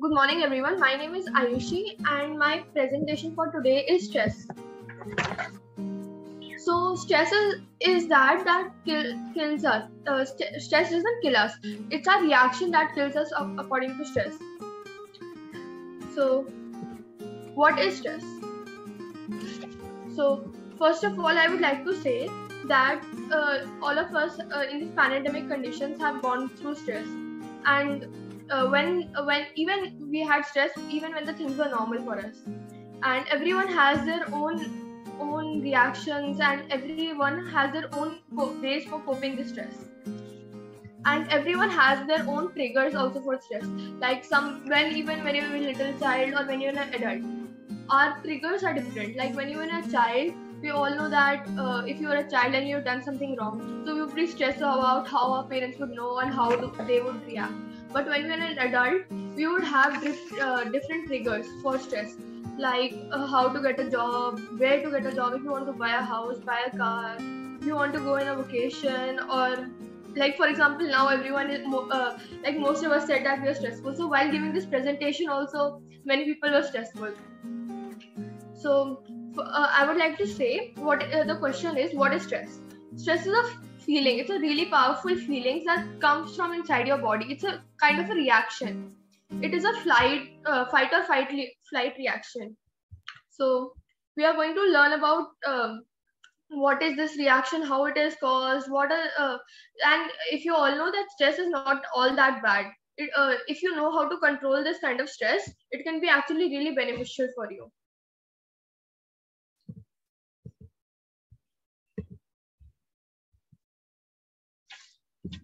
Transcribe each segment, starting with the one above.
Good morning, everyone. My name is Ayushi, and my presentation for today is stress. So, stress is that kills us. Stress doesn't kill us. It's our reaction that kills us according to stress. So, what is stress? So, first of all, I would like to say that all of us in these pandemic conditions have gone through stress, and when even we had stress, even when the things were normal for us, and everyone has their own reactions, and everyone has their own ways for coping with stress, and everyone has their own triggers also for stress. Like even when you're a little child or when you're an adult, our triggers are different. Like when you were a child, we all know that if you were a child and you've done something wrong, so we would be stressed about how our parents would know and how they would react. But when we were an adult, we would have different triggers for stress, like how to get a job, where to get a job, if you want to buy a house, buy a car, if you want to go in a vacation, or like for example now everyone is like most of us said that we are stressful. So while giving this presentation also many people were stressful. So I would like to say what the question is, what is stress? Stress is a feeling. It's a really powerful feeling that comes from inside your body. It's a kind of a reaction. It is a fight or flight reaction. So we are going to learn about what is this reaction, how it is caused, and if you all know that stress is not all that bad. If you know how to control this kind of stress, it can be actually really beneficial for you.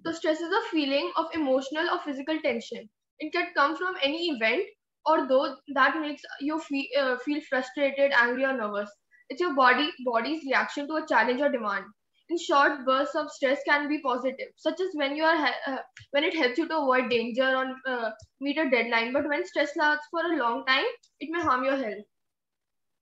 So stress is a feeling of emotional or physical tension. It can come from any event or though that makes you feel frustrated, angry, or nervous. It's your body's reaction to a challenge or demand. In short, bursts of stress can be positive, such as when it helps you to avoid danger or meet a deadline. But when stress lasts for a long time, it may harm your health.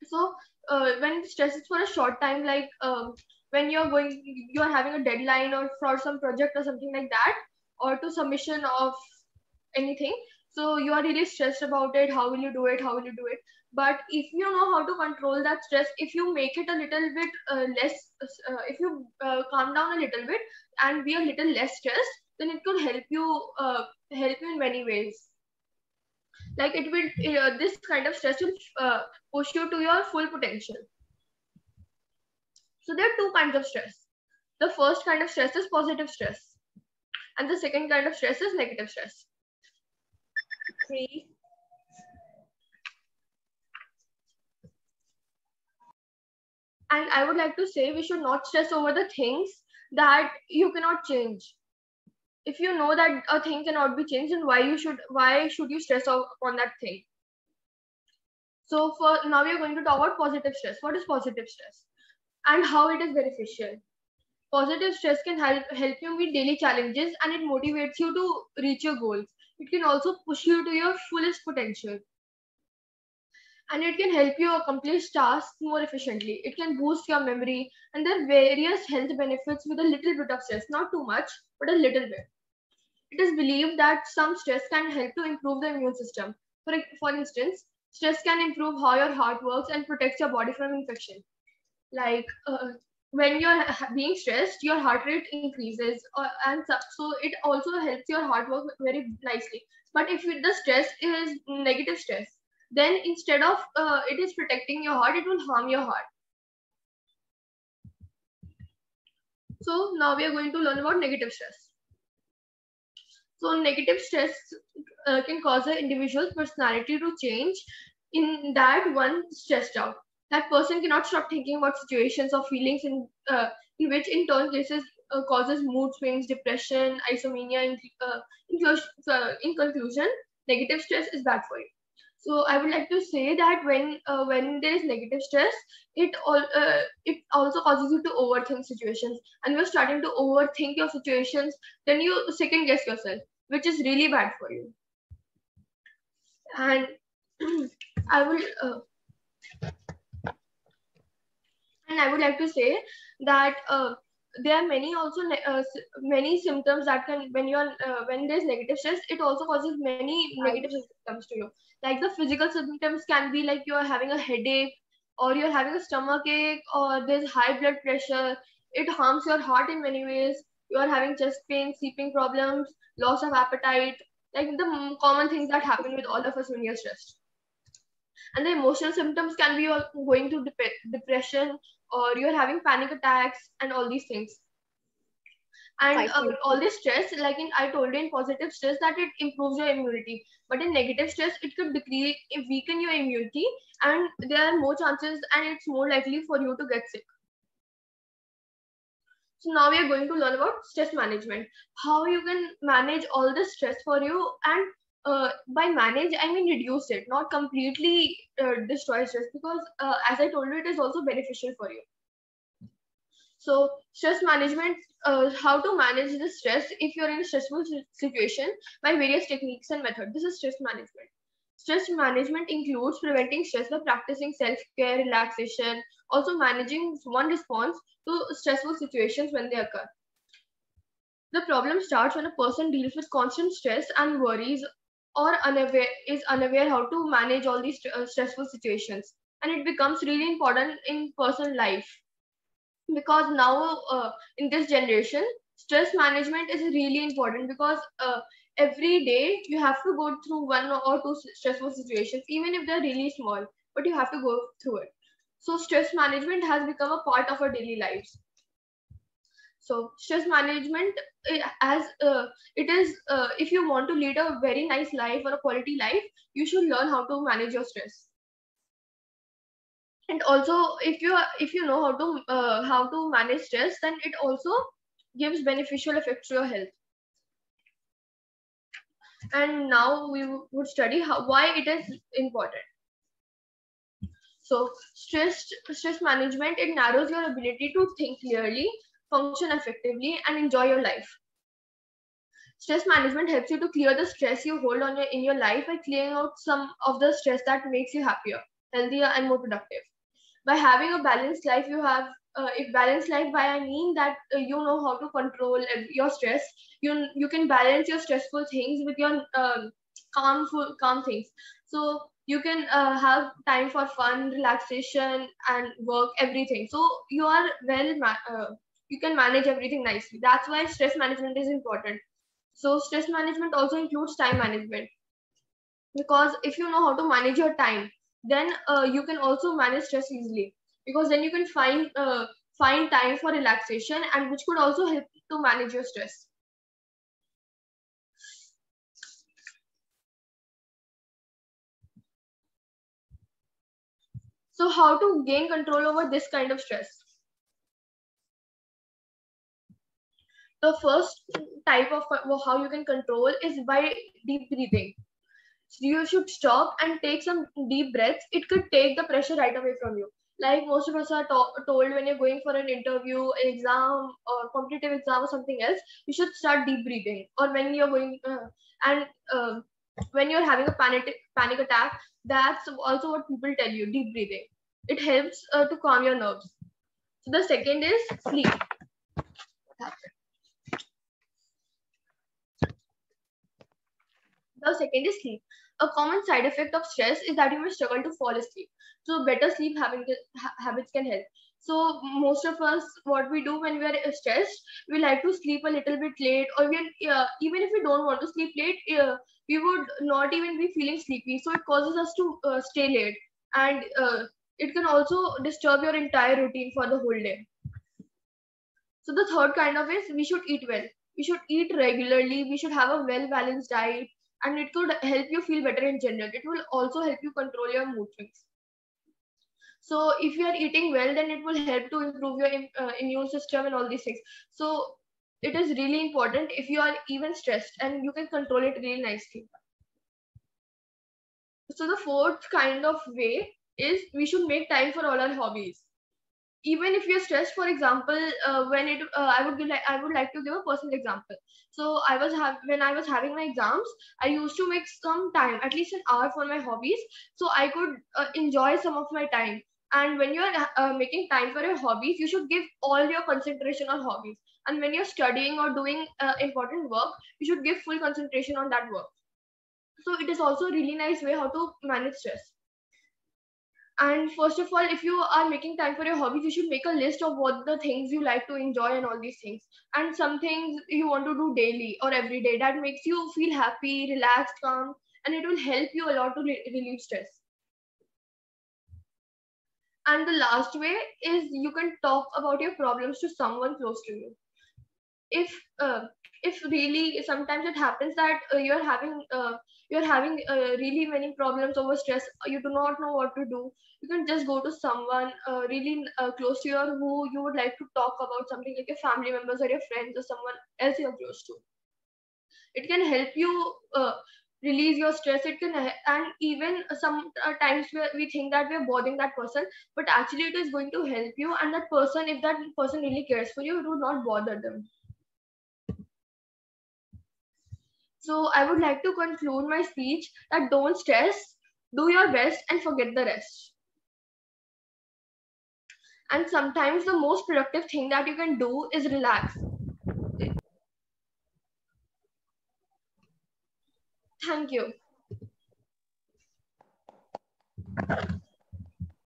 So when stress is for a short time, like when you're having a deadline or for some project or something like that, or to submission of anything, so you are really stressed about it. How will you do it? How will you do it? But if you know how to control that stress, if you make it a little bit less, if you calm down a little bit and be a little less stressed, then it could help you in many ways. Like it will this kind of stress will push you to your full potential. So there are two kinds of stress. The first kind of stress is positive stress, and the second kind of stress is negative stress. Three. And I would like to say we should not stress over the things that you cannot change. If you know that a thing cannot be changed, then why should you stress on that thing? So for now we are going to talk about positive stress. What is positive stress and how it is beneficial? Positive stress can help you meet daily challenges, and it motivates you to reach your goals. It can also push you to your fullest potential, and it can help you accomplish tasks more efficiently. It can boost your memory, and there are various health benefits with a little bit of stress, not too much, but a little bit. It is believed that some stress can help to improve the immune system. For instance, stress can improve how your heart works and protects your body from infection. Like when you're being stressed, your heart rate increases, so it also helps your heart work very nicely. But if the stress is negative stress, then instead of it is protecting your heart, it will harm your heart. So now we are going to learn about negative stress. So negative stress can cause an individual's personality to change, in that one stressed out, that person cannot stop thinking about situations or feelings in which in turn cases causes mood swings, depression, isomania. In conclusion, negative stress is bad for you. So I would like to say that when there is negative stress, it also causes you to overthink situations, and you're starting to overthink your situations, then you second guess yourself, which is really bad for you. And I will and I would like to say that there are many also many symptoms that can, when there's negative stress, it also causes many negative symptoms to you. Like the physical symptoms can be like you are having a headache, or you're having a stomach ache, or there's high blood pressure. It harms your heart in many ways. You are having chest pain, sleeping problems, loss of appetite, like the common things that happen with all of us when you're stressed. And the emotional symptoms can be you're going through depression, or you're having panic attacks, and all these things. And all this stress, like I told you, in positive stress that it improves your immunity, but in negative stress it could decrease, weaken your immunity, and there are more chances and it's more likely for you to get sick. So now we are going to learn about stress management, how you can manage all this stress for you. And by manage, I mean reduce it, not completely destroy stress, because as I told you, it is also beneficial for you. So stress management, how to manage the stress if you're in a stressful situation by various techniques and methods. This is stress management. Stress management includes preventing stress by practicing self-care, relaxation, also managing one response to stressful situations when they occur. The problem starts when a person deals with constant stress and worries, or is unaware how to manage all these stressful situations. And it becomes really important in personal life, because now in this generation, stress management is really important, because every day you have to go through one or two stressful situations, even if they're really small, but you have to go through it. So stress management has become a part of our daily lives. So stress management, as it is, if you want to lead a very nice life or a quality life, you should learn how to manage your stress. And also, if you know how to manage stress, then it also gives beneficial effects to your health. And now we would study why it is important. So stress management, it narrows your ability to think clearly, function effectively, and enjoy your life. Stress management helps you to clear the stress you hold on in your life by clearing out some of the stress that makes you happier, healthier, and more productive. By having a balanced life, you have, if balanced life, by I mean that you know how to control your stress. You can balance your stressful things with your calm things. So you can have time for fun, relaxation, and work, everything. So you are you can manage everything nicely. That's why stress management is important. So stress management also includes time management, because if you know how to manage your time, then you can also manage stress easily, because then you can find time for relaxation, and which could also help to manage your stress. So how to gain control over this kind of stress? The first type of how you can control is by deep breathing. So you should stop and take some deep breaths. It could take the pressure right away from you. Like most of us are told, when you're going for an interview, an exam, or competitive exam, or something else, you should start deep breathing. Or when you're going and when you're having a panic attack, that's also what people tell you: deep breathing. It helps to calm your nerves. So the second is sleep. The second is sleep. A common side effect of stress is that you may struggle to fall asleep. So better sleep habits can help. So most of us, what we do when we are stressed, we like to sleep a little bit late, or even if we don't want to sleep late, we would not even be feeling sleepy. So it causes us to stay late, and it can also disturb your entire routine for the whole day. So the third kind of is, we should eat well. We should eat regularly. We should have a well-balanced diet, and it could help you feel better in general. It will also help you control your mood swings. So if you are eating well, then it will help to improve your immune system and all these things. So it is really important if you are even stressed, and you can control it really nicely. So the fourth kind of way is, we should make time for all our hobbies. Even if you're stressed, for example, I would like to give a personal example. So when I was having my exams, I used to make some time, at least an hour, for my hobbies, so I could enjoy some of my time. And when you're making time for your hobbies, you should give all your concentration on hobbies. And when you're studying or doing important work, you should give full concentration on that work. So it is also a really nice way how to manage stress. And first of all, if you are making time for your hobbies, you should make a list of what the things you like to enjoy and all these things. And some things you want to do daily or every day that makes you feel happy, relaxed, calm, and it will help you a lot to relieve stress. And the last way is you can talk about your problems to someone close to you. If if really sometimes it happens that you're having really many problems over stress, you do not know what to do, you can just go to someone really close to you, or who you would like to talk about something, like your family members or your friends or someone else you're close to. It can help you release your stress. It can and even some times where we think that we're bothering that person, but actually it is going to help you, and that person, if that person really cares for you, it would not bother them. So I would like to conclude my speech that don't stress, do your best and forget the rest. And sometimes the most productive thing that you can do is relax. Thank you.